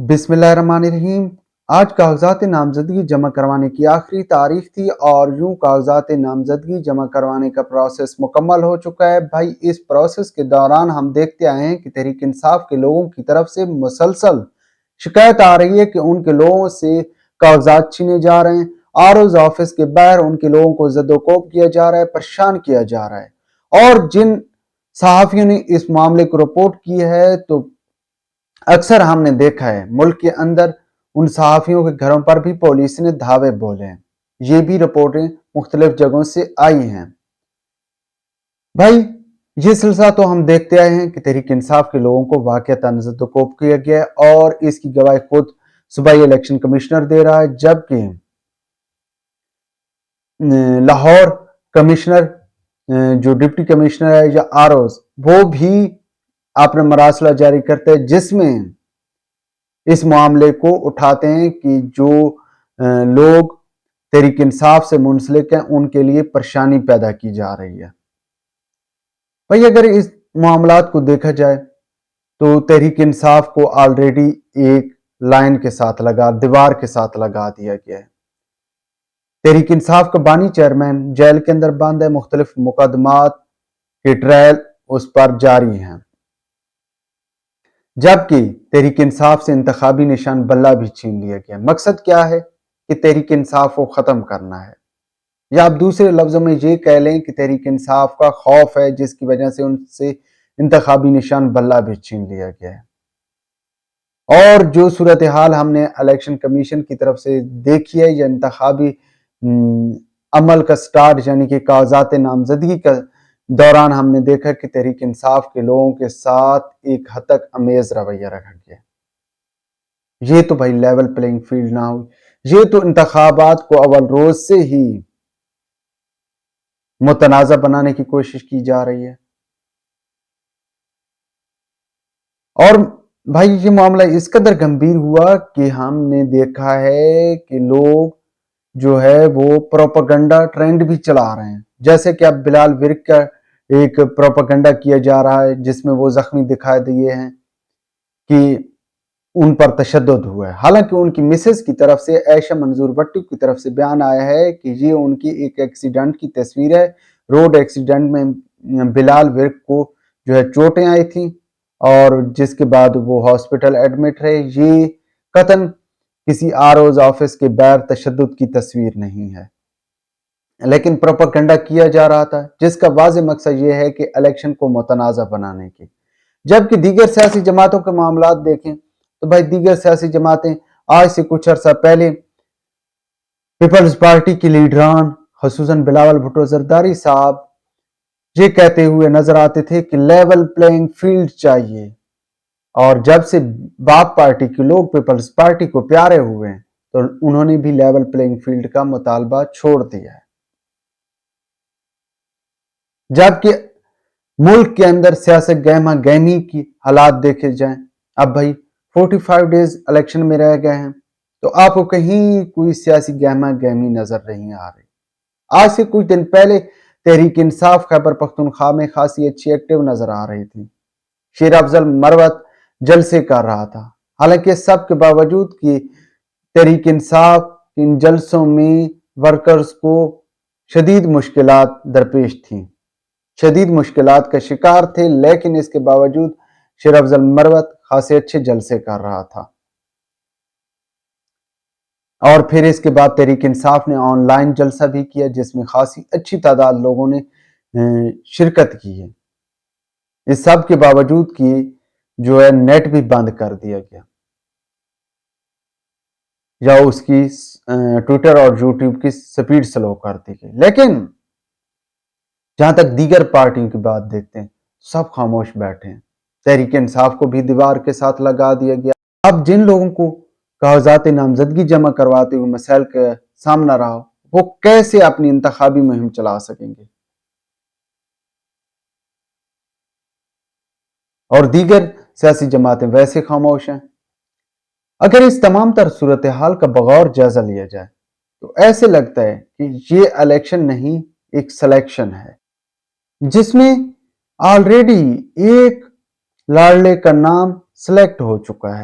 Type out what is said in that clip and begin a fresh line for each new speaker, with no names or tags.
बिस्मिल्लाहिर्रहमानिर्रहीम। आज कागजात नामजदगी जमा करवाने की आखिरी तारीख थी और यूं कागजात नामजदगी जमा करवाने का प्रोसेस मुकम्मल हो चुका है। भाई इस प्रोसेस के दौरान हम देखते आए हैं कि तहरीक इंसाफ के लोगों की तरफ से मुसलसल शिकायत आ रही है कि उनके लोगों से कागजात छीने जा रहे हैं। आरओज ऑफिस के बाहर उनके लोगों को जद्दोकोब किया जा रहा है, परेशान किया जा रहा है। और जिन सहाफियों ने इस मामले को रिपोर्ट की है तो अक्सर हमने देखा है मुल्क के अंदर उन सहाफियों के घरों पर भी पुलिस ने धावे बोले हैं। ये भी रिपोर्टें मुख्तलिफ जगहों से आई हैं। भाई ये सिलसिला तो हम देखते आए हैं कि तहरीक इंसाफ के लोगों को वाक़अतन ज़द्दोकोब किया गया है और इसकी गवाही खुद सूबाई इलेक्शन कमिश्नर दे रहा है, जबकि लाहौर कमिश्नर जो डिप्टी कमिश्नर है या आरओज वो भी अपना मरासला जारी करते हैं, जिसमें इस मामले को उठाते हैं कि जो लोग तहरीक इंसाफ से मुंसलिक हैं उनके लिए परेशानी पैदा की जा रही है। भाई अगर इस मामलात को देखा जाए तो तहरीक इंसाफ को ऑलरेडी एक लाइन के साथ दीवार के साथ लगा दिया गया है। तहरीक इंसाफ का बानी चेयरमैन जेल के अंदर बंद है, मुख्तलिफ मुकदमात के ट्रायल उस पर जारी हैं, जबकि तहरीक इंसाफ से इंतखाबी निशान बल्ला भी छीन लिया गया। मकसद क्या है कि तहरीक इंसाफ को ख़त्म करना है, या आप दूसरे लफ्ज़ों में ये कह लें कि तहरीक इंसाफ का खौफ है जिसकी वजह से उनसे इंतखाबी निशान बल्ला भी छीन लिया गया है। और जो सूरत हाल हमने इलेक्शन कमीशन की तरफ से देखी है या इंतखाबी अमल का स्टार्ट यानी कि कागजात नामजदगी का दौरान हमने देखा कि तहरीक इंसाफ के लोगों के साथ एक हद तक अमेज रवैया रखा गया। ये तो भाई लेवल प्लेइंग फील्ड ना हो, ये तो इंतखाबात को अव्वल रोज से ही मुतनाज़ा बनाने की कोशिश की जा रही है। और भाई ये मामला इस कदर गंभीर हुआ कि हमने देखा है कि लोग जो है वो प्रोपेगेंडा ट्रेंड भी चला रहे हैं, जैसे कि अब बिलाल विर्क का एक प्रोपेगेंडा किया जा रहा है जिसमें वो जख्मी दिखाई दिए हैं कि उन पर तशद्दुद हुआ है। हालांकि उनकी मिसेस की तरफ से आयशा मंजूर भट्टी की तरफ से बयान आया है कि ये उनकी एक एक्सीडेंट की तस्वीर है। रोड एक्सीडेंट में बिलाल विर्क को जो है चोटें आई थी और जिसके बाद वो हॉस्पिटल एडमिट रहे। ये कतन किसी आरओज ऑफिस के बाहर तशद्दुद की तस्वीर नहीं है, लेकिन प्रोपेगेंडा किया जा रहा था जिसका वाज़ेह मकसद ये है कि इलेक्शन को मुतनाज़ा बनाने की। जबकि दीगर सियासी जमातों के मामलात देखें तो भाई दीगर सियासी जमातें आज से कुछ अर्सा पहले पीपल्स पार्टी की लीडरान खसूसन बिलावल भुट्टो जरदारी साहब ये कहते हुए नजर आते थे कि लेवल प्लेइंग फील्ड चाहिए, और जब से बाप पार्टी के लोग पीपल्स पार्टी को प्यारे हुए हैं तो उन्होंने भी लेवल प्लेइंग फील्ड का मुतालबा छोड़ दिया है। जबकि मुल्क के अंदर सियासत गहमा गहमी की हालात देखे जाएं, अब भाई 45 डेज इलेक्शन में रह गए हैं तो आपको कहीं कोई सियासी गहमा गहमी नजर नहीं आ रही। आज से कुछ दिन पहले तहरीक इंसाफ खैबर पख्तूनख्वा में खासी अच्छी एक्टिव नजर आ रही थी। शेर अफजल मरवत जलसे कर रहा था। हालांकि सब के बावजूद कि तहरीक इंसाफ इन जलसों में वर्कर्स को शदीद मुश्किलात दरपेश थी, शदीद मुश्किलात का शिकार थे, लेकिन इसके बावजूद शेर अफजल मरवत खासे अच्छे जलसे कर रहा था। और फिर इसके बाद तहरीक इंसाफ ने ऑनलाइन जलसा भी किया जिसमें खासी अच्छी तादाद लोगों ने शिरकत की है। इस सब के बावजूद कि जो है नेट भी बंद कर दिया गया या उसकी ट्विटर और यूट्यूब की स्पीड स्लो कर दी गई। लेकिन जहां तक दीगर पार्टियों की बात देखते हैं सब खामोश बैठे हैं। तहरीक इंसाफ को भी दीवार के साथ लगा दिया गया। अब जिन लोगों को कागजात नामजदगी जमा करवाते हुए मसाइल का सामना रहा वो कैसे अपनी इंतखाबी मुहिम चला सकेंगे, और दीगर सियासी जमातें वैसे खामोश हैं। अगर इस तमाम तर सूरत हाल का बगौर जायजा लिया जाए तो ऐसे लगता है कि ये इलेक्शन नहीं एक सिलेक्शन है जिसमें ऑलरेडी एक लाडले का नाम सिलेक्ट हो चुका है।